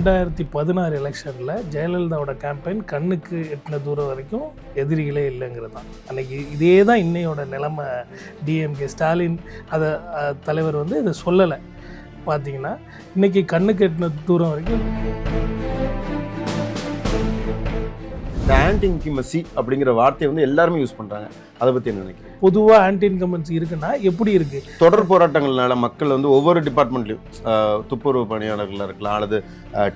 2016 எலெக்ஷனில் ஜெயலலிதாவோட கேம்பெயின் கண்ணுக்கு எட்டின தூரம் வரைக்கும் எதிரிகளே இல்லைங்கிறது தான். அன்றைக்கி இதே தான் இன்னையோட நிலைமை. டிஎம்கே ஸ்டாலின் அதை தலைவர் வந்து இதை சொல்லலை. பார்த்தீங்கன்னா இன்றைக்கி கண்ணுக்கு எட்டின தூரம் வரைக்கும் இந்த ஆன்டி இன்கம்பன்சி அப்படிங்கிற வார்த்தையை வந்து எல்லாருமே யூஸ் பண்ணுறாங்க. அதை பற்றி என்ன நினைக்கிறேன்? பொதுவாக ஆன்டி இன்கம்பன்சி இருக்குன்னா எப்படி இருக்குது? தொடர் போராட்டங்கள்னால மக்கள் வந்து ஒவ்வொரு டிபார்ட்மெண்ட்லையும் துப்புரவு பணியாளர்களாக இருக்கலாம், அல்லது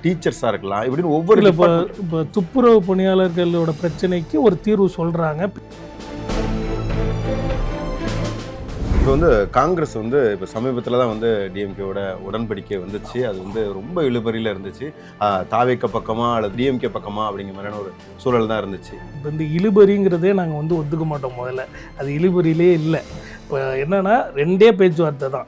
டீச்சர்ஸாக இருக்கலாம், இப்படின்னு ஒவ்வொரு இப்போ துப்புரவு பணியாளர்களோட பிரச்சனைக்கு ஒரு தீர்வு சொல்கிறாங்க. இப்போ வந்து காங்கிரஸ் வந்து இப்போ சமீபத்தில் தான் வந்து டிஎம்கேவோட உடன்படிக்கை வந்துச்சு. அது வந்து ரொம்ப இழுபறியில் இருந்துச்சு. தாவேக்க பக்கமாக அல்லது டிஎம்கே பக்கமாக அப்படிங்கிற மாதிரியான ஒரு சூழல் தான் இருந்துச்சு. இப்போ இந்த இழுபறிங்கிறதே நாங்கள் வந்து ஒத்துக்க மாட்டோம். முதல்ல அது இழுபறியிலே இல்லை. இப்போ என்னென்னா ரெண்டே பேச்சுவார்த்தை தான்.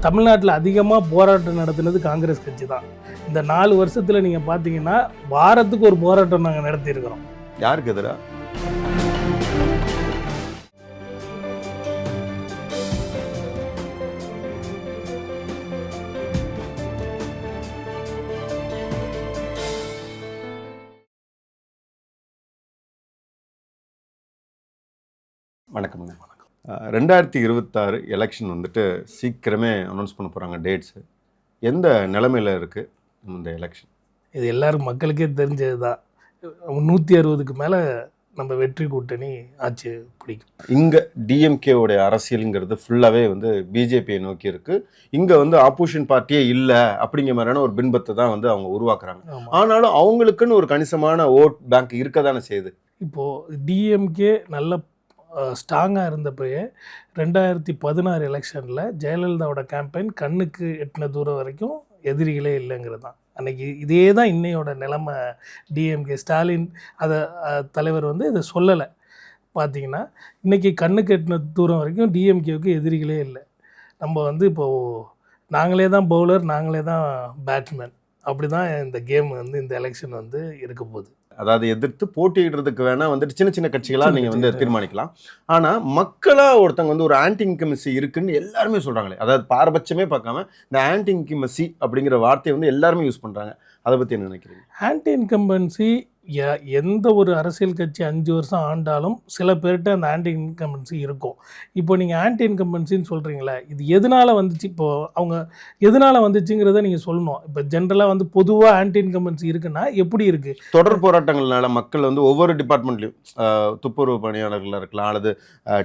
தமிழ்நாட்டில் அதிகமாக போராட்டம் நடத்தினது காங்கிரஸ் கட்சி தான். இந்த 4 வருஷத்தில் நீங்கள் பார்த்தீங்கன்னா வாரத்துக்கு ஒரு போராட்டம் நாங்கள் நடத்தியிருக்கிறோம். யாருக்கு எதிராக? வணக்கம்ங்க. 2026 எலெக்ஷன் வந்துட்டு சீக்கிரமே அனௌன்ஸ் பண்ண போகிறாங்க டேட்ஸு. எந்த நிலைமையில் இருக்குது இந்த எலெக்ஷன்? இது எல்லாரும் மக்களுக்கே தெரிஞ்சது தான். 160க்கு மேலே நம்ம வெற்றி கூட்டணி ஆட்சி பிடிக்கும். இங்கே டிஎம்கேவுடைய அரசியலுங்கிறது ஃபுல்லாகவே வந்து பிஜேபியை நோக்கி இருக்குது. இங்கே வந்து ஆப்போசிஷன் பார்ட்டியே இல்லை அப்படிங்கிற மாதிரியான ஒரு பின்பத்தை தான் வந்து அவங்க உருவாக்குறாங்க. ஆனாலும் அவங்களுக்குன்னு ஒரு கணிசமான ஓட் பேங்க் இருக்க தானே செய்யுது. இப்போது டிஎம்கே நல்ல ஸ்ட்ராங்காக இருந்தப்பயே 2016 எலெக்ஷனில் ஜெயலலிதாவோட கேம்பெயின் கண்ணுக்கு எட்டின தூரம் வரைக்கும் எதிரிகளே இல்லைங்கிறது தான். அன்றைக்கி இதே தான் இன்னையோட நிலைமை. டிஎம்கே ஸ்டாலின் அதை தலைவர் வந்து இதை சொல்லலை. பார்த்தீங்கன்னா இன்றைக்கி கண்ணுக்கு எட்டின தூரம் வரைக்கும் டிஎம்கேவுக்கு எதிரிகளே இல்லை. நம்ம வந்து இப்போது நாங்களே தான் பவுலர், நாங்களே தான் பேட்ஸ்மேன். அப்படி தான் இந்த கேம் வந்து இந்த எலெக்ஷன் வந்து இருக்க போகுது. அதாவது எதிர்த்து போட்டியிடுறதுக்கு வேணா வந்துட்டு சின்ன சின்ன கட்சிகளாக நீங்கள் வந்து தீர்மானிக்கலாம். ஆனால் மக்களாக ஒருத்தங்க வந்து ஒரு ஆன்டி இன்கம்பன்சி இருக்குன்னு எல்லாருமே சொல்கிறாங்களே. அதாவது பாரபட்சமே பார்க்காம இந்த ஆன்டி இன்கம்பன்சி அப்படிங்கிற வார்த்தையை வந்து எல்லாருமே யூஸ் பண்ணுறாங்க. அதை பற்றி என்ன நினைக்கிறீங்க? ஆன்டி இன்கம்பன்சி எந்த ஒரு அரசியல் கட்சி 5 வருஷம் ஆண்டாலும் சில பேர்கிட்ட அந்த ஆன்டி இன்கம்பன்சி இருக்கும். இப்போ நீங்கள் ஆன்டி இன்கம்பன்சின்னு சொல்கிறீங்களே, இது எதனால் வந்துச்சு? இப்போது அவங்க எதனால் வந்துச்சுங்கிறத நீங்கள் சொல்லணும். இப்போ ஜென்ரலாக வந்து பொதுவாக ஆன்டி இன்கம்பன்சி இருக்குன்னா எப்படி இருக்குது? தொடர் போராட்டங்கள்னால மக்கள் வந்து ஒவ்வொரு டிபார்ட்மெண்ட்லையும் துப்புரவு பணியாளர்களாக இருக்கலாம், அல்லது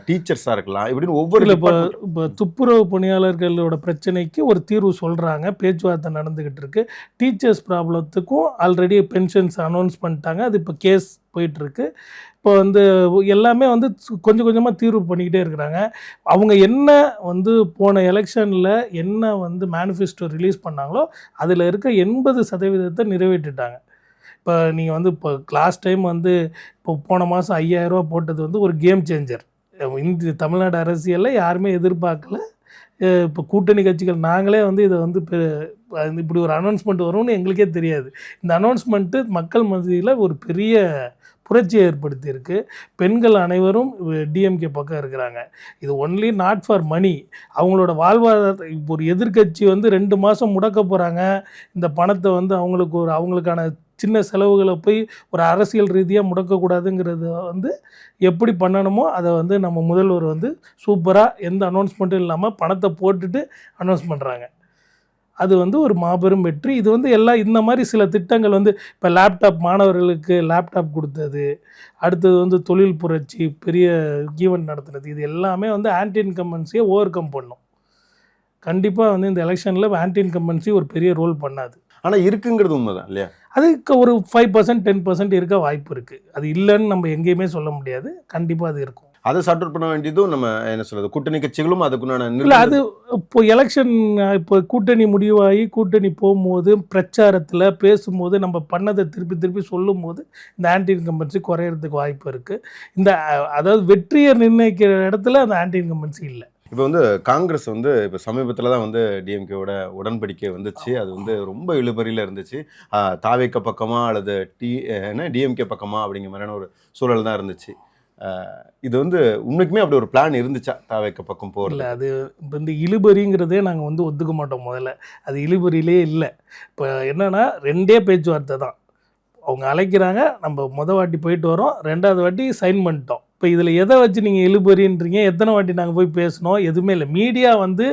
டீச்சர்ஸாக இருக்கலாம், இப்படின்னு ஒவ்வொரு இப்போ துப்புரவு பணியாளர்களோட பிரச்சனைக்கு ஒரு தீர்வு சொல்கிறாங்க. பேச்சுவார்த்தை நடந்துக்கிட்டு இருக்கு. டீச்சர்ஸ் ப்ராப்ளத்துக்கும் ஆல்ரெடி பென்ஷன்ஸ் அனௌன்ஸ் பண்ணிட்டாங்க. அது இப்போ கேஸ் போயிட்டுருக்கு. இப்போ வந்து எல்லாமே வந்து கொஞ்சம் கொஞ்சமாக தீர்வு பண்ணிக்கிட்டே இருக்கிறாங்க. அவங்க என்ன வந்து போன எலெக்ஷனில் என்ன வந்து மேனிஃபெஸ்டோ ரிலீஸ் பண்ணாங்களோ அதில் இருக்க 80% நிறைவேற்றிட்டாங்க. இப்போ நீங்கள் வந்து இப்போ லாஸ்ட் டைம் வந்து இப்போ போன மாதம் 5000 ரூபா போட்டது வந்து ஒரு கேம் சேஞ்சர். இந்த தமிழ்நாடு அரசியலில் யாருமே எதிர்பார்க்கல. இப்போ கூட்டணி கட்சிகள் நாங்களே வந்து இதை வந்து இப்படி ஒரு அனௌன்ஸ்மெண்ட் வரும்னு எங்களுக்கே தெரியாது. இந்த அனௌன்ஸ்மெண்ட்டு மக்கள் மத்தியில் ஒரு பெரிய புரட்சியை ஏற்படுத்தியிருக்கு. பெண்கள் அனைவரும் டிஎம்கே பக்கம் இருக்கிறாங்க. இது ஒன்லி நாட் ஃபார் மணி. அவங்களோட வாழ்வாதாரத்தை இப்போ ஒரு எதிர்கட்சி வந்து 2 மாதம் முடக்க போகிறாங்க. இந்த பணத்தை வந்து அவங்களுக்கான சின்ன செலவுகளை போய் ஒரு அரசியல் ரீதியாக முடக்கக்கூடாதுங்கிறத வந்து எப்படி பண்ணணுமோ அதை வந்து நம்ம முதல்வர் வந்து சூப்பராக எந்த அனௌன்ஸ்மெண்ட்டும் இல்லாமல் பணத்தை போட்டுட்டு அனௌன்ஸ் பண்ணுறாங்க. அது வந்து ஒரு மாபெரும் வெற்றி. இது வந்து இந்த மாதிரி சில திட்டங்கள் வந்து இப்போ லேப்டாப், மாணவர்களுக்கு லேப்டாப் கொடுத்தது, அடுத்தது வந்து தொழில் புரட்சி, பெரிய ஈவெண்ட் நடத்துனது, இது எல்லாமே வந்து ஆன்டி இன்கம்பன்சியை ஓவர் கம் பண்ணும். கண்டிப்பாக வந்து இந்த எலெக்ஷனில் ஆன்டி இன்கம்பன்சி ஒரு பெரிய ரோல் பண்ணாது. ஆனால் இருக்குங்கிறது உண்மைதான் இல்லையா? அதுக்கு ஒரு 5% 10% இருக்க வாய்ப்பு இருக்குது. அது இல்லைன்னு நம்ம எங்கேயுமே சொல்ல முடியாது. கண்டிப்பாக அது இருக்கும். அதை சார்ட் அவுட் பண்ண வேண்டியதும் நம்ம என்ன சொல்கிறது, கூட்டணி கட்சிகளும் அதுக்குண்டான இல்லை. அது இப்போ எலெக்ஷன் இப்போ கூட்டணி முடிவாகி கூட்டணி போகும்போது பிரச்சாரத்தில் பேசும்போது நம்ம பண்ணதை திருப்பி திருப்பி சொல்லும் போது இந்த ஆன்டி இன்கம்பன்சி குறையிறதுக்கு வாய்ப்பு இருக்குது. அதாவது வெற்றியை நிர்ணயிக்கிற இடத்துல அந்த ஆன்டி இன்கம்பன்சி இல்லை. இப்போ வந்து காங்கிரஸ் வந்து இப்போ சமீபத்தில் தான் வந்து டிஎம்கேவோட உடன்படிக்கை வந்துச்சு. அது வந்து ரொம்ப இழுபறியில் இருந்துச்சு. தாவேக்க பக்கமாக அல்லது டிஎம்கே பக்கமாக அப்படிங்கிற மாதிரியான ஒரு சூழல் தான் இருந்துச்சு. இது வந்து உண்மைக்குமே அப்படி ஒரு பிளான் இருந்துச்சா தாவேக்க பக்கம் போகல? இல்லை, அது இப்போ இந்த இழுபறிங்கிறதே நாங்கள் வந்து ஒத்துக்க மாட்டோம் முதல்ல. அது இழுபறியிலே இல்லை. இப்போ என்னென்னா 2 பேச்சுவார்த்தை தான். அவங்க அழைக்கிறாங்க, நம்ம வாட்டி போயிட்டு வரோம், 2வது வாட்டி சைன் பண்ணிட்டோம். இப்போ இதில் எதை வச்சு நீங்கள் இழுபறின்றீங்க, எத்தனை வாட்டி நாங்கள் போய் பேசினோம், எதுவுமே இல்லை. மீடியா வந்து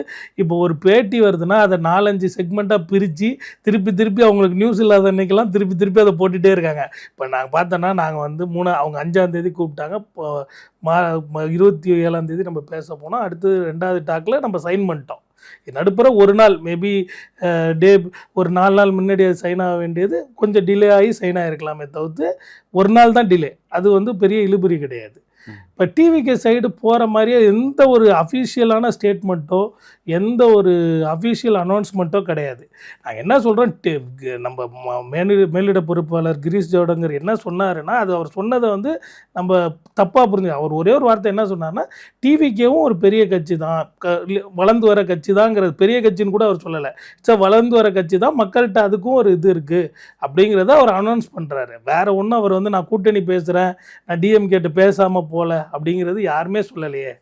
இப்போ ஒரு பேட்டி வருதுன்னா அதை 4-5 செக்மெண்ட்டாக பிரித்து திருப்பி அவங்களுக்கு நியூஸ் இல்லாத அன்னைக்கெல்லாம் திருப்பி அதை போட்டுகிட்டே இருக்காங்க. இப்போ நாங்கள் பார்த்தோன்னா நாங்கள் வந்து அவங்க 5ஆம் தேதி கூப்பிட்டாங்க. இப்போ 27ஆம் தேதி நம்ம பேச போனோம். அடுத்து 2வது டாக்கில் நம்ம சைன் பண்ணிட்டோம். நடுப்புற ஒரு நாள் மேபி ஒரு 4 நாள் முன்னாடி அது சைன் ஆக வேண்டியது கொஞ்சம் டிலே ஆகி சைன் ஆகிருக்கலாமே தவிர்த்து ஒரு நாள் தான் டிலே. அது வந்து பெரிய இழுபறி கிடையாது. இப்போ டிவிகே சைடு போகிற மாதிரியே எந்த ஒரு அஃபீஷியலான ஸ்டேட்மெண்ட்டோ எந்த ஒரு அஃபீஷியல் அனௌன்ஸ்மெண்ட்டோ கிடையாது. நாங்கள் என்ன சொல்கிறோம், நம்ம மேலிட பொறுப்பாளர் கிரீஷ் ஜோடங்கர் என்ன சொன்னாருன்னா, அது அவர் சொன்னதை வந்து நம்ம தப்பாக புரிஞ்சு, அவர் ஒரே ஒரு வார்த்தை என்ன சொன்னார்னா, டிவிகேவும் ஒரு பெரிய கட்சி தான், வளர்ந்து வர கட்சி தாங்கிறது, பெரிய கட்சின்னு கூட அவர் சொல்லலை. சார் வளர்ந்து வர கட்சி தான், மக்கள்கிட்ட அதுக்கும் ஒரு இது இருக்குது அப்படிங்கிறத அவர் அனௌன்ஸ் பண்ணுறாரு. வேறு ஒன்றும் அவர் வந்து நான் கூட்டணி பேசுகிறேன், நான் டிஎம்கேட்டு பேசாமல் போகல அப்படிங்கிறது யாருமே சொல்லலையே.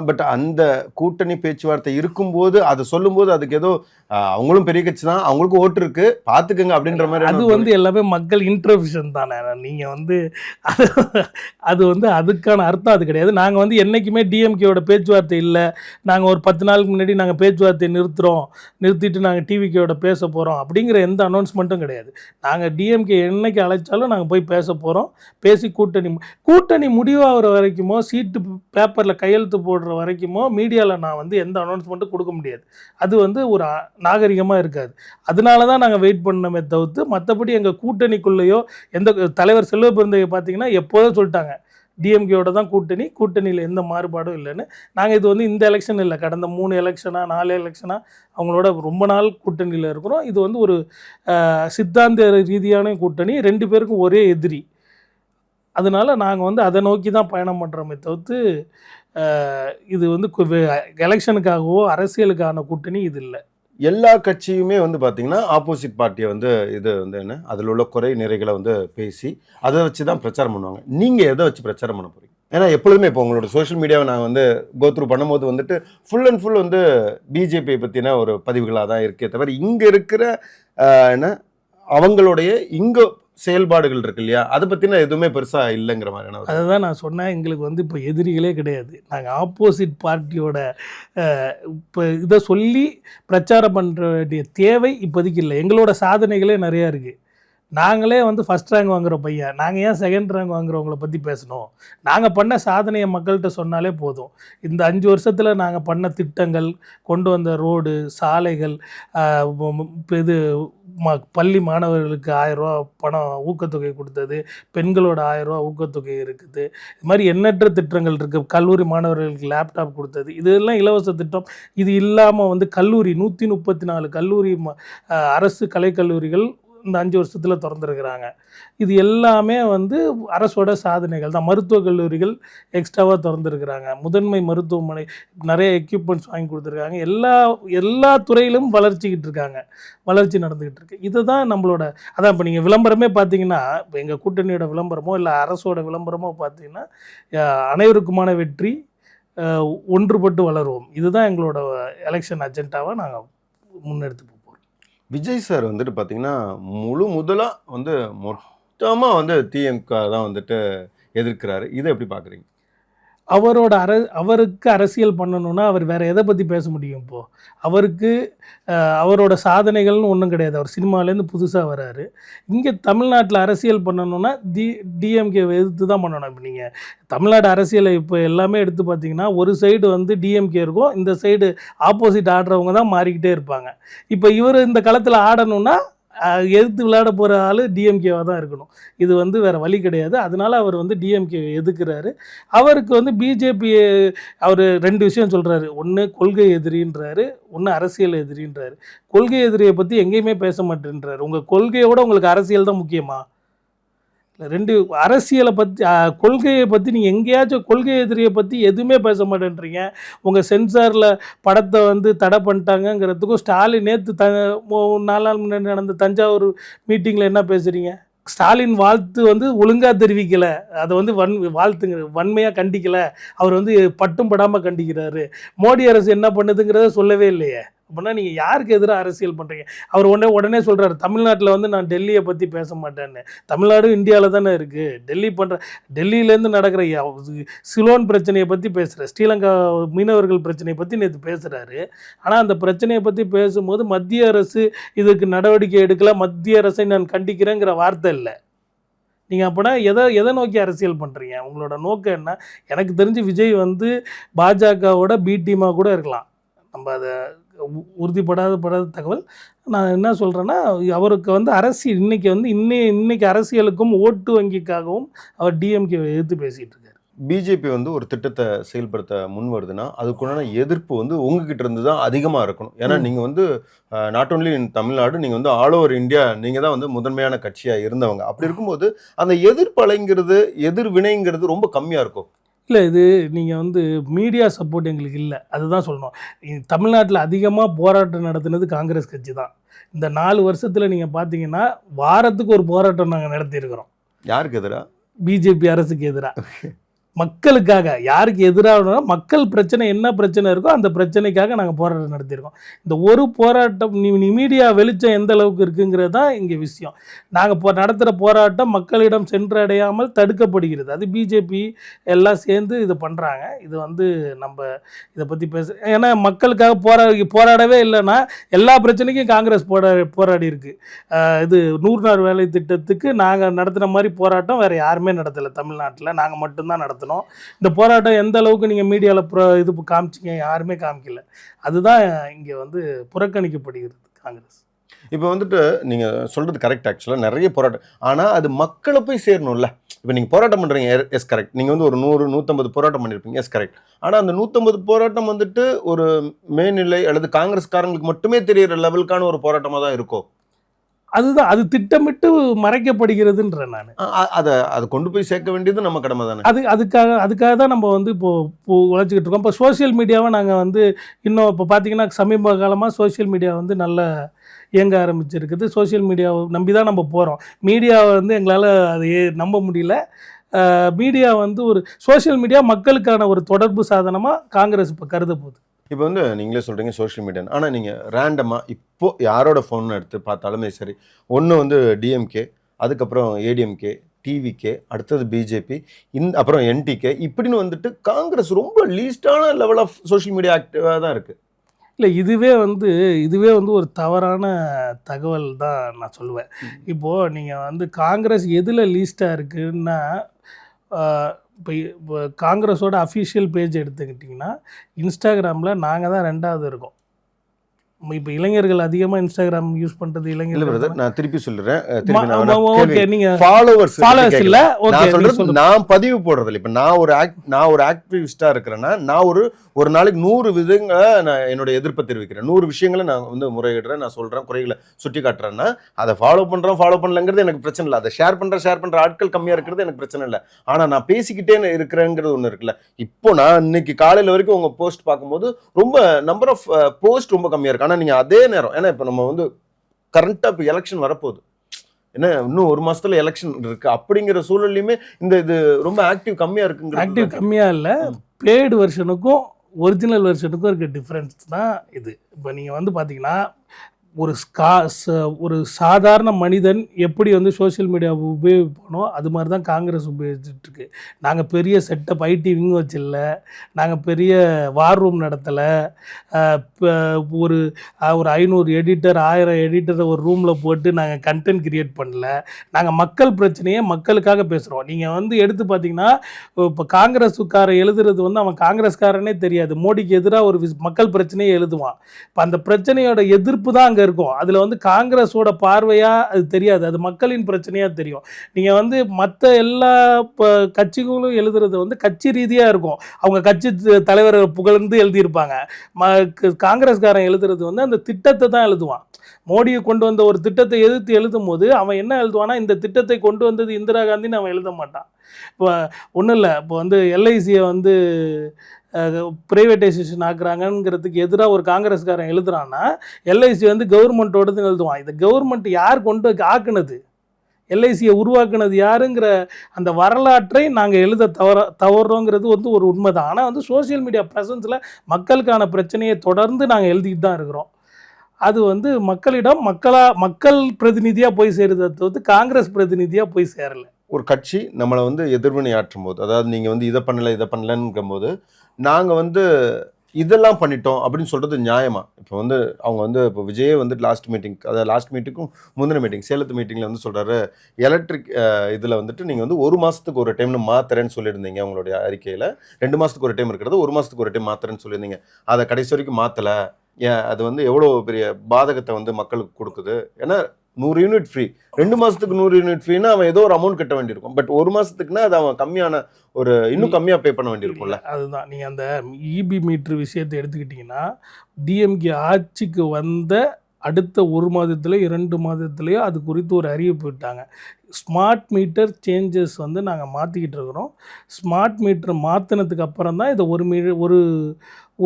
பட் அந்த கூட்டணி பேச்சுவார்த்தை இருக்கும்போது அதை சொல்லும்போது அதுக்கு ஏதோ அவங்களும் பெரிய கட்சி தான், அவங்களுக்கும் ஓட்டு இருக்கு, பார்த்துக்கங்க அப்படின்ற மாதிரி. அது வந்து எல்லாமே மக்கள் இன்டர்வியூஷன் தானே. நீங்கள் வந்து அது வந்து அதுக்கான அர்த்தம் அது கிடையாது. நாங்கள் வந்து என்றைக்குமே டிஎம்கேவோட பேச்சுவார்த்தை இல்லை, நாங்கள் ஒரு 10 நாளுக்கு முன்னாடி நாங்கள் பேச்சுவார்த்தையை நிறுத்திட்டு நாங்கள் டிவிகேவோட பேச போகிறோம் அப்படிங்கிற எந்த அனௌன்ஸ்மெண்ட்டும் கிடையாது. நாங்கள் டிஎம்கே என்னைக்கு அழைச்சாலும் நாங்கள் போய் பேச போகிறோம். பேசி கூட்டணி முடிவாகிற வரைக்குமோ, சீட்டு பேப்பரில் கையெழுத்து போடுற வரைக்குமோ மீடியாவில் நான் வந்து எந்த அனௌன்ஸ்மெண்ட்டும் கொடுக்க முடியாது. அது வந்து ஒரு நாகரிகமாக இருக்காது. அதனால தான் நாங்கள் வெயிட் பண்ணோமே தவிர்த்து மற்றபடி எங்கள் கூட்டணிக்குள்ளேயோ எந்த தலைவர் செல்வ பெருந்தகை பார்த்தீங்கன்னா எப்போதும் சொல்லிட்டாங்க, டிஎம்கேயோட தான் கூட்டணியில் எந்த மாறுபாடும் இல்லைன்னு. நாங்கள் இது வந்து இந்த எலெக்ஷன் இல்லை, கடந்த 3 எலெக்ஷனாக 4 எலெக்ஷனாக அவங்களோட ரொம்ப நாள் கூட்டணியில் இருக்கிறோம். இது வந்து ஒரு சித்தாந்த ரீதியான கூட்டணி, 2 பேருக்கும் ஒரே எதிரி. அதனால் நாங்கள் வந்து அதை நோக்கி தான் பயணம் பண்ணுறோமே தவிர்த்து இது வந்து எலெக்ஷனுக்காகவோ அரசியலுக்கான கூட்டணி இது இல்லை. எல்லா கட்சியுமே வந்து பார்த்தீங்கன்னா ஆப்போசிட் பார்ட்டியை வந்து இது வந்து என்ன அதில் உள்ள குறை நிறைகளை வந்து பேசி அதை வச்சு தான் பிரச்சாரம் பண்ணுவாங்க. நீங்கள் எதை வச்சு பிரச்சாரம் பண்ண போகிறீங்க? ஏன்னா எப்பொழுதுமே இப்போ உங்களோட சோஷியல் மீடியாவை நான் வந்து கோத்ரூ பண்ணும்போது வந்துட்டு ஃபுல் அண்ட் ஃபுல் வந்து பிஜேபியை பற்றின ஒரு பதிவுகளாக தான் இருக்கே தவிர இங்கே இருக்கிற என்ன அவங்களுடைய இங்கே செயல்பாடுகள் இருக்கு இல்லையா, அதை பற்றின எதுவுமே பெருசாக இல்லைங்கிற மாதிரியான. அதுதான் நான் சொன்னேன், எங்களுக்கு வந்து இப்போ எதிரிகளே கிடையாது. நாங்கள் ஆப்போசிட் பார்ட்டியோட இப்போ இதை சொல்லி பிரச்சாரம் பண்ணுற வேண்டிய தேவை இப்போதைக்கு இல்லை. எங்களோட சாதனைகளே நிறையா இருக்குது. நாங்களே வந்து ஃபஸ்ட் ரேங்க் வாங்குகிற பையன், நாங்கள் ஏன் செகண்ட் ரேங்க் வாங்குறவங்கள பற்றி பேசணும்? நாங்கள் பண்ண சாதனையை மக்கள்கிட்ட சொன்னாலே போதும். இந்த 5 வருஷத்தில் நாங்கள் பண்ண திட்டங்கள், கொண்டு வந்த ரோடு, சாலைகள், இது பள்ளி மாணவர்களுக்கு 1000 ரூபா பணம் ஊக்கத்தொகை கொடுத்தது, பெண்களோட 1000 ரூபா ஊக்கத்தொகை இருக்குது, இது மாதிரி எண்ணற்ற திட்டங்கள் இருக்குது. கல்லூரி மாணவர்களுக்கு லேப்டாப் கொடுத்தது, இதெல்லாம் இலவச திட்டம். இது இல்லாமல் வந்து கல்லூரி 134 கல்லூரி அரசு கலைக்கல்லூரிகள் இந்த 5 வருஷத்தில் திறந்துருக்கிறாங்க. இது எல்லாமே வந்து அரசோட சாதனைகள் தான். மருத்துவக் கல்லூரிகள் எக்ஸ்ட்ராவாக திறந்துருக்கிறாங்க. முதன்மை மருத்துவமனை நிறைய எக்யூப்மெண்ட்ஸ் வாங்கி கொடுத்துருக்காங்க. எல்லா துறையிலும் வளர்ச்சி நடந்துக்கிட்டு இருக்கு. இதுதான் நம்மளோட. அதான் இப்போ நீங்கள் விளம்பரமே பார்த்தீங்கன்னா, இப்போ எங்கள் கூட்டணியோட விளம்பரமோ இல்லை அரசோட விளம்பரமோ பார்த்தீங்கன்னா, அனைவருக்குமான வெற்றி, ஒன்றுபட்டு வளருவோம், இதுதான் எங்களோட எலெக்ஷன் அஜெண்டாவை நாங்கள் முன்னெடுத்து. விஜய் சார் வந்துட்டு பார்த்தீங்கன்னா முதலாக வந்து மொத்தமாக வந்து திமுக தான் வந்துட்டு எதிர்க்கிறாரு. இதை எப்படி பார்க்குறீங்க? அவருக்கு அரசியல் பண்ணணுன்னா அவர் வேறு எதை பற்றி பேச முடியும்? இப்போது அவருக்கு அவரோட சாதனைகள்னு ஒன்றும் கிடையாது. அவர் சினிமாலேருந்து புதுசாக வராரு. இங்கே தமிழ்நாட்டில் அரசியல் பண்ணணுன்னா டிஎம்கே எதிர்த்து தான் பண்ணணும். இப்போ நீங்கள் தமிழ்நாடு அரசியலை இப்போ எல்லாமே எடுத்து பார்த்தீங்கன்னா, ஒரு சைடு வந்து டிஎம்கே இருக்கும், இந்த சைடு ஆப்போசிட் ஆடுறவங்க தான் மாறிக்கிட்டே இருப்பாங்க. இப்போ இவர் இந்த களத்தில் ஆடணுன்னா எதிர்த்து விளையாட போகிற ஆள் டிஎம்கேவாக தான் இருக்கணும். இது வந்து வேறு வழி கிடையாது. அதனால் அவர் வந்து டிஎம்கே எதிர்க்கிறாரு. அவருக்கு வந்து பிஜேபி அவர் 2 விஷயம் சொல்கிறாரு. ஒன்று கொள்கை எதிரின்றாரு, ஒன்று அரசியல் எதிரின்றாரு. கொள்கை எதிரியை பற்றி எங்கேயுமே பேச மாட்டேன்றாரு. உங்கள் கொள்கையோட உங்களுக்கு அரசியல் தான் முக்கியமா? 2 அரசியலை பற்றி கொள்கையை பற்றி நீங்கள் எங்கேயாச்சும் கொள்கை எதிரியை பற்றி எதுவுமே பேச மாட்டேன்றீங்க. உங்கள் சென்சாரில் படத்தை வந்து தடை பண்ணிட்டாங்கங்கிறதுக்கும் ஸ்டாலின் நேற்று 4 நாள் முன்னாடி நடந்த தஞ்சாவூர் மீட்டிங்கில் என்ன பேசுகிறீங்க? ஸ்டாலின் வாழ்த்து வந்து ஒழுங்காக தெரிவிக்கலை, அதை வந்து வாழ்த்துங்க வன்மையாக கண்டிக்கலை, அவர் வந்து பட்டும் படாமல் கண்டிக்கிறாரு. மோடி அரசு என்ன பண்ணுதுங்கிறத சொல்லவே இல்லையே. அப்படின்னா நீங்கள் யாருக்கு எதிராக அரசியல் பண்ணுறீங்க? அவர் உடனே சொல்கிறார், தமிழ்நாட்டில் வந்து நான் டெல்லியை பற்றி பேச மாட்டேன்னு. தமிழ்நாடு இந்தியாவில் தானே இருக்குது. டெல்லியிலேருந்து நடக்கிற சிலோன் பிரச்சனையை பற்றி பேசுகிறார், ஸ்ரீலங்கா மீனவர்கள் பிரச்சனையை பற்றி நேற்று பேசுகிறாரு. ஆனால் அந்த பிரச்சனையை பற்றி பேசும்போது மத்திய அரசு இதுக்கு நடவடிக்கை எடுக்கலை, மத்திய அரசை நான் கண்டிக்கிறேங்கிற வார்த்தை இல்லை. நீங்கள் அப்போனா எதை நோக்கி அரசியல் பண்ணுறீங்க? உங்களோட நோக்கம் என்ன? எனக்கு தெரிஞ்சு விஜய் வந்து பாஜகவோட பி டீமாக கூட இருக்கலாம். நம்ம அதை உறுதிப்படாத தகவல். நான் என்ன சொல்கிறேன்னா, அவருக்கு வந்து அரசியல் இன்னைக்கு அரசியலுக்கும் ஓட்டு வங்கிக்காகவும் அவர் டிஎம்கே எதிர்த்து பேசிகிட்டு இருக்காரு. பிஜேபி வந்து ஒரு திட்டத்தை செயல்படுத்த முன் வருதுன்னா அதுக்குண்டான எதிர்ப்பு வந்து உங்ககிட்ட இருந்து தான் அதிகமாக இருக்கணும். ஏன்னா நீங்கள் வந்து நாட் ஓன்லி இன் தமிழ்நாடு, நீங்கள் வந்து ஆல் ஓவர் இந்தியா நீங்கள் தான் வந்து முதன்மையான கட்சியாக இருந்தவங்க. அப்படி இருக்கும்போது அந்த எதிர்ப்பலைங்கிறது எதிர்வினைங்கிறது ரொம்ப கம்மியாக இருக்கும். இல்லை, இது நீங்கள் வந்து மீடியா சப்போர்ட் எங்களுக்கு இல்லை, அதுதான் சொல்லணும். தமிழ்நாட்டில் அதிகமாக போராட்டம் நடத்துனது காங்கிரஸ் கட்சி தான். இந்த 4 வருஷத்தில் நீங்கள் பார்த்தீங்கன்னா வாரத்துக்கு ஒரு போராட்டம் நாங்கள் நடத்தியிருக்கிறோம். யாருக்கு எதிராக? பிஜேபி அரசுக்கு எதிராக. மக்களுக்காக. யாருக்கு எதிராக? மக்கள் பிரச்சனை என்ன பிரச்சனை இருக்கோ அந்த பிரச்சனைக்காக நாங்கள் போராட்டம் நடத்தியிருக்கோம். இந்த ஒரு போராட்டம் நீ மீடியா வெளிச்சம் எந்த அளவுக்கு இருக்குங்கிறது தான் இங்கே விஷயம். நாங்கள் நடத்துகிற போராட்டம் மக்களிடம் சென்றடையாமல் தடுக்கப்படுகிறது. அது பிஜேபி எல்லாம் சேர்ந்து இது பண்ணுறாங்க. இது வந்து நம்ம இதை பற்றி ஏன்னா மக்களுக்காக போராடவே இல்லைன்னா எல்லா பிரச்சனைக்கும் காங்கிரஸ் போராடி இருக்கு. இது 100 நாள் வேலை திட்டத்துக்கு நாங்கள் நடத்துகிற மாதிரி போராட்டம் வேறு யாருமே நடத்தலை. தமிழ்நாட்டில் நாங்கள் மட்டும்தான் நடத்தணும். இந்த போராட்டம் எந்த அளவுக்கு நீங்கள் மீடியாவில் இது காமிச்சிங்க? யாருமே காமிக்கல. அதுதான் இங்கே வந்து புறக்கணிக்கப்படுகிறது காங்கிரஸ். இப்போ வந்துட்டு நீங்கள் சொல்கிறது கரெக்ட். ஆக்சுவலாக நிறைய போராட்டம், ஆனால் அது மக்களை போய் சேரணும்ல. இப்போ நீங்கள் போராட்டம் பண்ணுறீங்க, எஸ் கரெக்ட். நீங்கள் வந்து ஒரு 100-150 போராட்டம் பண்ணியிருப்பீங்க, எஸ் கரெக்ட். ஆனால் அந்த 150 போராட்டம் வந்துட்டு ஒரு மேல்நிலை அல்லது காங்கிரஸ்காரங்களுக்கு மட்டுமே தெரிகிற லெவலுக்கான ஒரு போராட்டமாக தான் இருக்கும். அதுதான், அது திட்டமிட்டு மறைக்கப்படுகிறதுன்ற நான் அதை கொண்டு போய் சேர்க்க வேண்டியது நம்ம கடமை தானே. அதுக்காக தான் நம்ம வந்து இப்போ உழைச்சிக்கிட்டு இருக்கோம். இப்போ சோசியல் மீடியாவை நாங்கள் வந்து இன்னும் இப்போ பார்த்தீங்கன்னா சமீப காலமாக சோசியல் மீடியா வந்து நல்ல இயங்க ஆரம்பிச்சிருக்குது. சோசியல் மீடியாவை நம்பி தான் நம்ம போகிறோம். மீடியாவை வந்து எங்களால் அதை நம்ப முடியல. மீடியா வந்து ஒரு சோசியல் மீடியா மக்களுக்கான ஒரு தொடர்பு சாதனமாக காங்கிரஸ் இப்போ கருத போகுது. இப்போ வந்து நீங்களே சொல்கிறீங்க சோஷியல் மீடியா, ஆனால் நீங்கள் ரேண்டமாக இப்போது யாரோட ஃபோன் எடுத்து பார்த்தாலுமே சரி, ஒன்று வந்து டிஎம்கே, அதுக்கப்புறம் ஏடிஎம்கே, டிவிகே, அடுத்தது பிஜேபி, அப்புறம் என்டிகே, இப்படின்னு வந்துட்டு காங்கிரஸ் ரொம்ப லீஸ்டான லெவல் ஆஃப் சோஷியல் மீடியா ஆக்டிவாக தான் இருக்குது. இல்லை, இதுவே வந்து ஒரு தவறான தகவல் தான் நான் சொல்லுவேன். இப்போது நீங்கள் வந்து காங்கிரஸ் எதில் லீஸ்ட்டாக இருக்குன்னா, இப்போ காங்கிரஸோட அஃபிஷியல் பேஜ் எடுத்துக்கிட்டிங்கன்னா இன்ஸ்டாகிராமில் நாங்கள் தான் 2வது இருக்கோம். இப்போ இளைஞர்கள் அதிகமாக இன்ஸ்டாகிராம் யூஸ் பண்ணுறது இளைஞர்கள். நான் திருப்பி சொல்லுறேன், நான் பதிவு போடுறதில்ல. இப்போ நான் ஒரு ஆக்டிவிஸ்டாக இருக்கிறேன்னா நான் ஒரு நாளைக்கு 100 விதங்களை நான் என்னோட எதிர்ப்பை தெரிவிக்கிறேன். 100 விஷயங்களை நான் வந்து முறையிடுறேன், நான் சொல்கிறேன், குறைகளை சுட்டி காட்டுறேன்னா அதை ஃபாலோ பண்ணலங்கிறது எனக்கு பிரச்சனை இல்லை. அதை ஷேர் பண்ணுற ஆட்கள் கம்மியாக இருக்கிறது எனக்கு பிரச்சனை இல்லை. ஆனால் நான் பேசிக்கிட்டே இருக்கிறேங்கிறது ஒன்று இருக்குல்ல. இப்போ நான் இன்னைக்கு காலையில் வரைக்கும் உங்கள் போஸ்ட் பார்க்கும்போது ரொம்ப நம்பர் ஆஃப் போஸ்ட் ரொம்ப கம்மியாக இருக்கு. ஆனால் நீங்கள் அதே நேரம், ஏன்னா இப்போ நம்ம வந்து கரண்ட்டாக இப்போ எலெக்ஷன் வரப்போகுது, என்ன இன்னும் 1 மாசத்துல எலெக்ஷன் இருக்கு, அப்படிங்கிற சூழல்லையுமே இது ரொம்ப கம்மியாக இருக்குங்க. ஆக்டிவ் கம்மியாக இல்லை, பெய்டு வெர்ஷனுக்கும் ஒரிஜினல் வெர்ஷனுக்கும் இருக்க டிஃப்ரென்ஸ் தான் இது. இப்போ நீங்கள் வந்து பார்த்தீங்கன்னா ஒரு சாதாரண மனிதன் எப்படி வந்து சோஷியல் மீடியாவை உபயோகிப்பானோ அது மாதிரி தான் காங்கிரஸ் உபயோகிச்சுட்ருக்கு. நாங்கள் பெரிய செட்டப் ஐடி விங் வச்சில்ல, நாங்கள் பெரிய வார் ரூம் நடத்தலை, ஒரு 500 எடிட்டர் 1000 எடிட்டரை ஒரு ரூமில் போட்டு நாங்கள் கண்டென்ட் கிரியேட் பண்ணல. நாங்கள் மக்கள் பிரச்சனையை மக்களுக்காக பேசுகிறோம். நீங்கள் வந்து எடுத்து பார்த்தீங்கன்னா இப்போ காங்கிரஸுக்காரன் எழுதுறது வந்து அவன் காங்கிரஸ்காரனே தெரியாது, மோடிக்கு எதிராக ஒரு மக்கள் பிரச்சனையை எழுதுவான். இப்போ அந்த பிரச்சனையோட எதிர்ப்பு தான் அங்கே இருக்கும். அதில் வந்து காங்கிரஸோட பார்வையாக அது தெரியாது, அது மக்களின் பிரச்சனையாக தெரியும். நீங்கள் வந்து மற்ற எல்லா கட்சிகளும் எழுதுறது வந்து கட்சி ரீதியாக இருக்கும், அவங்க கட்சி தலைவரை புகழ்ந்து எழுதியிருப்பாங்க. காங்கிரஸ்காரன் எழுதுறது வந்து அந்த திட்டத்தை தான் எழுதுவான். மோடியை கொண்டு வந்த ஒரு திட்டத்தை எதிர்த்து எழுதும் போது அவன் என்ன எழுதுவானா, இந்த திட்டத்தை கொண்டு வந்தது இந்திரா காந்தின்னு அவன் எழுத மாட்டான். இப்போ ஒன்றும் இல்லை, இப்போ வந்து எல்ஐசியை வந்து ப்ரைவேட்டைசேஷன் ஆக்குறாங்கிறதுக்கு எதிராக ஒரு காங்கிரஸ்காரன் எழுதுறான்னா எல்ஐசி வந்து கவர்மெண்ட்டோடதுன்னு எழுதுவான். இந்த கவர்மெண்ட் யார் கொண்டு ஆக்குனது? எல்ஐசியை உருவாக்குனது யாருங்கிற அந்த வரலாற்றை நாங்கள் எழுத தவறுறோங்கிறது வந்து ஒரு உண்மை தான். ஆனால் வந்து சோசியல் மீடியா ப்ரெசன்ஸில் மக்களுக்கான பிரச்சனையை தொடர்ந்து நாங்கள் எழுதிட்டு தான் இருக்கிறோம். அது வந்து மக்களிடம் மக்கள் பிரதிநிதியாக போய் சேருதை தவிர்த்து காங்கிரஸ் பிரதிநிதியாக போய் சேரலை. ஒரு கட்சி நம்மளை வந்து எதிர்வினை ஆற்றும் போது, அதாவது நீங்கள் வந்து இதை பண்ணலங்கும் போது நாங்கள் வந்து இதெல்லாம் பண்ணிட்டோம் அப்படின்னு சொல்கிறது நியாயமா? இப்போ வந்து அவங்க வந்து இப்போ விஜயே வந்து லாஸ்ட் மீட்டிங்க்கும் முந்தின மீட்டிங் சேலத்து மீட்டிங்கில் வந்து சொல்கிறாரு, எலக்ட்ரிக் இதில் வந்துட்டு நீங்கள் வந்து 1 மாதத்துக்கு ஒரு டைம்னு மாத்துறேன்னு சொல்லியிருந்தீங்க உங்களுடைய அறிக்கையில். 2 மாதத்துக்கு ஒரு டைம் இருக்கிறது 1 மாதத்துக்கு ஒரு டைம் மாத்துறேன்னு சொல்லியிருந்தீங்க. அதை கடைசி வரைக்கும் மாற்றலை. அது வந்து எவ்வளோ பெரிய பாதகத்தை வந்து மக்களுக்கு கொடுக்குது. ஏன்னா 100 யூனிட் ஃப்ரீ, 2 மாதத்துக்கு 100 யூனிட் ஃப்ரீனா அவன் ஏதோ ஒரு அமௌண்ட் கட்ட வேண்டியிருக்கும். பட் 1 மாதத்துக்குன்னா அது அவன் கம்மியான இன்னும் கம்மியாக பே பண்ண வேண்டியிருக்கும்ல. அதுதான் நீங்கள் அந்த இபி மீட்ரு விஷயத்தை எடுத்துக்கிட்டிங்கன்னா, டிஎம்கே ஆட்சிக்கு வந்த அடுத்த 1 மாதத்துலேயோ 2 மாதத்துலேயோ அது குறித்து ஒரு அறிவிப்பு விட்டாங்க. ஸ்மார்ட் மீட்டர் சேஞ்சஸ் வந்து நாங்கள் மாற்றிக்கிட்டு இருக்கிறோம். ஸ்மார்ட் மீட்டர் மாற்றினதுக்கு அப்புறம் தான் இதை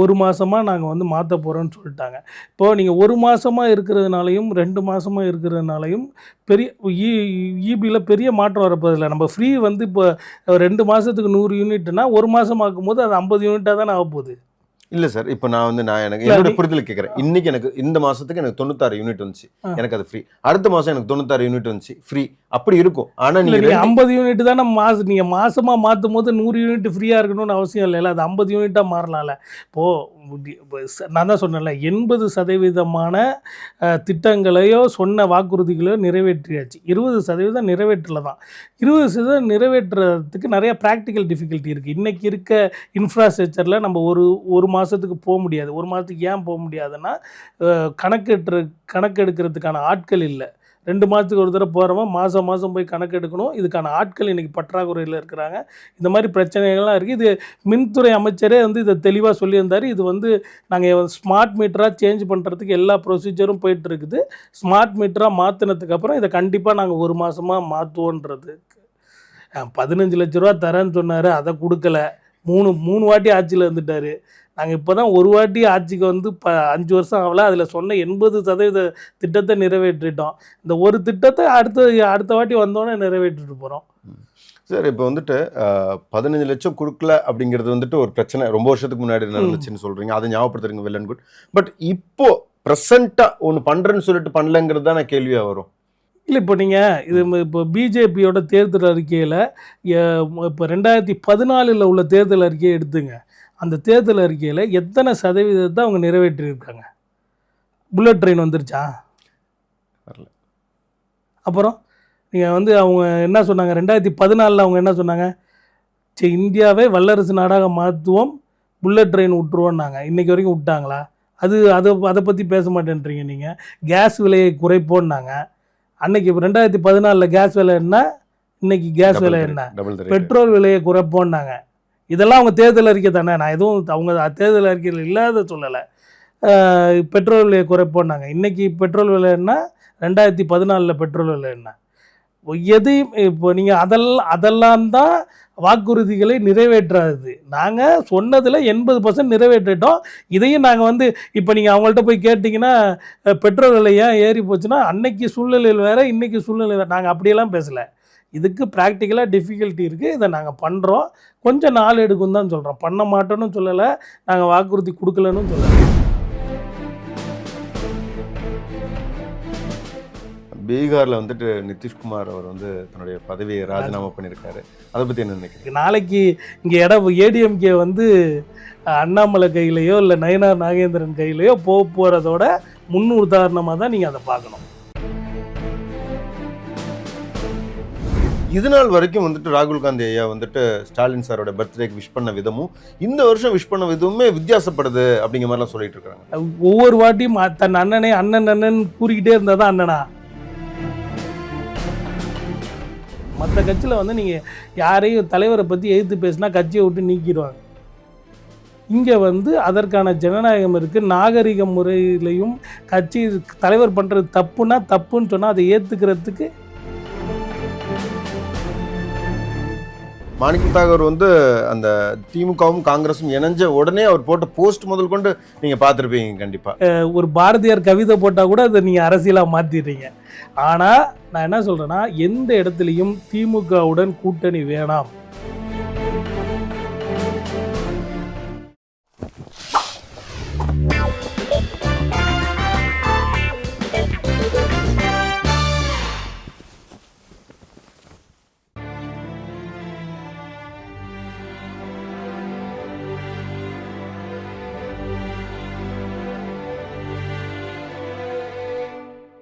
ஒரு மாதமாக நாங்கள் வந்து மாற்ற போகிறோன்னு சொல்லிட்டாங்க. இப்போது நீங்கள் 1 மாதமாக இருக்கிறதுனாலையும் 2 மாதமாக இருக்கிறதுனாலையும் பெரிய இபியில் பெரிய மாற்றம் வரப்போதில்லை. நம்ம ஃப்ரீ வந்து இப்போ 2 மாதத்துக்கு 100 யூனிட்னா 1 மாதம் ஆக்கும்போது அது 50 யூனிட்டாக தானே ஆகப்போகுது. இல்லை சார், இப்போ நான் எனக்கு என்னோட புரிதல் கேட்குறேன். இன்னைக்கு எனக்கு இந்த மாதத்துக்கு எனக்கு 96 யூனிட் வந்துச்சு, எனக்கு அது ஃப்ரீ. அடுத்த மாதம் எனக்கு 96 யூனிட் வந்துச்சு ஃப்ரீ. அப்படி இருக்கும். ஆனால் நீங்கள் 50 யூனிட் தானே நீங்கள் மாதமாக மாற்றும் போது 100 யூனிட் ஃப்ரீயாக இருக்கணும்னு அவசியம் இல்லைல்ல. அது 50 யூனிட்டாக மாறலாம்ல. இப்போது நான் தான் சொன்னேன்ல, 80% திட்டங்களையோ சொன்ன வாக்குறுதிகளையோ நிறைவேற்றியாச்சு. 20% நிறைவேற்றல தான். 20% நிறைவேற்றுறதுக்கு நிறைய ப்ராக்டிக்கல் டிஃபிகல்ட்டி இருக்குது. இன்றைக்கி இருக்க இன்ஃப்ராஸ்ட்ரக்சரில் நம்ம ஒரு மாதத்துக்கு போக முடியாது. 1 மாதத்துக்கு ஏன் போக முடியாதுன்னா, கணக்கெடுக்கிறதுக்கான ஆட்கள் இல்லை. 2 மாதத்துக்கு ஒரு தடவை போகிறவன் மாதம் போய் கணக்கெடுக்கணும். இதுக்கான ஆட்கள் இன்றைக்கி பற்றாக்குறையில் இருக்கிறாங்க. இந்த மாதிரி பிரச்சனைகள்லாம் இருக்குது. இது மின்துறை அமைச்சரே வந்து இதை தெளிவாக சொல்லியிருந்தார். இது வந்து நாங்கள் ஸ்மார்ட் மீட்டராக சேஞ்ச் பண்ணுறதுக்கு எல்லா ப்ரொசீஜரும் போயிட்டுருக்குது. ஸ்மார்ட் மீட்டராக மாற்றினதுக்கப்புறம் இதை கண்டிப்பாக நாங்கள் 1 மாதமாக மாற்றுவோன்றது. 15 லட்ச ரூபா தரேன்னு சொன்னார், அதை கொடுக்கல. 3 வாட்டி ஆட்சியில் இருந்துட்டார். நாங்கள் இப்போ தான் ஒரு வாட்டி ஆட்சிக்கு வந்து 5 வருஷம் ஆகல. அதில் சொன்ன 80% திட்டத்தை நிறைவேற்றிட்டோம். இந்த ஒரு திட்டத்தை அடுத்த வாட்டி வந்தோன்னே நிறைவேற்றிட்டு போகிறோம். சார், இப்போ வந்துட்டு 15 லட்சம் கொடுக்கல அப்படிங்கிறது வந்துட்டு ஒரு பிரச்சனை ரொம்ப வருஷத்துக்கு முன்னாடி நடந்துச்சுன்னு சொல்கிறீங்க. அதை ஞாபகப்படுத்துறீங்க, வெல் அண்ட் குட். பட் இப்போ ப்ரெசண்ட்டாக ஒன்று பண்ணுறேன்னு சொல்லிட்டு பண்ணலங்கிறது தான் கேள்வியாக வரும். இல்லை, இப்போ நீங்கள் இப்போ பிஜேபியோட தேர்தல் அறிக்கையில் இப்போ 2014 உள்ள தேர்தல் அறிக்கையை எடுத்துங்க. அந்த தேர்தல் அறிக்கையில் எத்தனை சதவீதத்தை அவங்க நிறைவேற்றியிருக்காங்க? புல்லட் ட்ரெயின் வந்துருச்சா? வரல. அப்புறம் நீங்கள் வந்து அவங்க என்ன சொன்னாங்க? 2014 அவங்க என்ன சொன்னாங்க? சரி, இந்தியாவை வல்லரசு நாடாக மாற்றுவோம், புல்லட் ட்ரெயின் விட்டுருவோன்னாங்க. இன்றைக்கி வரைக்கும் விட்டாங்களா? அதை பற்றி பேச மாட்டேன்றீங்க நீங்கள். கேஸ் விலையை குறைப்போன்னாங்க. அன்னைக்கு 2014 கேஸ் விலை என்ன, இன்னைக்கு கேஸ் விலை என்ன? பெட்ரோல் விலையை குறைப்போன்னாங்க. இதெல்லாம் அவங்க தேர்தல் அறிக்கை தானே. நான் எதுவும் அவங்க தேர்தல் அறிக்கையில் இல்லாத சொல்லலை. பெட்ரோல் விலையை குறைப்போன்னாங்க. இன்றைக்கி பெட்ரோல் விலை என்ன, 2014 பெட்ரோல் விலை என்ன? எதையும் இப்போ நீங்கள் அதெல்லாம் தான் வாக்குறுதிகளை நிறைவேற்றாது. நாங்கள் சொன்னதில் 80% நிறைவேற்றிட்டோம். இதையும் நாங்கள் வந்து இப்போ நீங்கள் அவங்கள்ட்ட போய் கேட்டிங்கன்னா, பெட்ரோல் விலை ஏன் ஏறி போச்சுன்னா அன்னைக்கு சூழ்நிலையில் வேறு, இன்றைக்கி சூழ்நிலை வேறு. நாங்கள் அப்படியெல்லாம் பேசலை. இதுக்கு ப்ராக்டிக்கலாக டிஃபிகல்ட்டி இருக்குது. இதை நாங்கள் பண்ணுறோம், கொஞ்சம் நாள் எடுக்கும் தான் சொல்கிறோம். பண்ண மாட்டோன்னு சொல்லலை, நாங்கள் வாக்குறுதி கொடுக்கலன்னு சொல்லலை. பீகாரில் வந்துட்டு நிதிஷ்குமார் அவர் வந்து தன்னுடைய பதவியை ராஜினாமா பண்ணியிருக்காரு. அதை பற்றி என்ன நினைக்கிறீங்க? நாளைக்கு இங்கே ஏடிஎம்கே வந்து அண்ணாமலை கையிலையோ இல்லை நயனார் நாகேந்திரன் கையிலையோ போகிறதோட முன் உதாரணமாக தான் நீங்கள் அதை பார்க்கணும். இது நாள் வரைக்கும் வந்துட்டு ராகுல் காந்தி ஐயா வந்துட்டு ஸ்டாலின் சாரோட பர்த்டேக்கு விஷ் பண்ண விதமும் இந்த வருஷம் விஷ் பண்ண விதமுமே வித்தியாசப்படுது அப்படிங்கிற மாதிரிலாம் சொல்லிட்டு இருக்காங்க. ஒவ்வொரு வாட்டியும் தன் அண்ணன் கூறிக்கிட்டே இருந்தால் தான் அண்ணனா. மற்ற கட்சியில் வந்து நீங்கள் யாரையும் தலைவரை பற்றி எதிர்த்து பேசினா கட்சியை விட்டு நீக்கிடுவாங்க. இங்கே வந்து அதற்கான ஜனநாயகம் இருக்குது. நாகரிக முறையிலையும் கட்சி தலைவர் பண்ணுறது தப்புன்னா தப்புன்னு சொன்னால் அதை ஏற்றுக்கிறதுக்கு மாணிக்கம் தாகூர் வந்து அந்த திமுகவும் காங்கிரஸும் இணைஞ்ச உடனே அவர் போட்ட போஸ்ட் முதல் கொண்டு நீங்க பார்த்துருப்பீங்க கண்டிப்பா. ஒரு பாரதியார் கவிதை போட்டா கூட அதை நீங்க அரசியலா மாத்திடுறீங்க. ஆனா நான் என்ன சொல்றேன்னா, எந்த இடத்துலையும் திமுகவுடன் கூட்டணி வேணாம்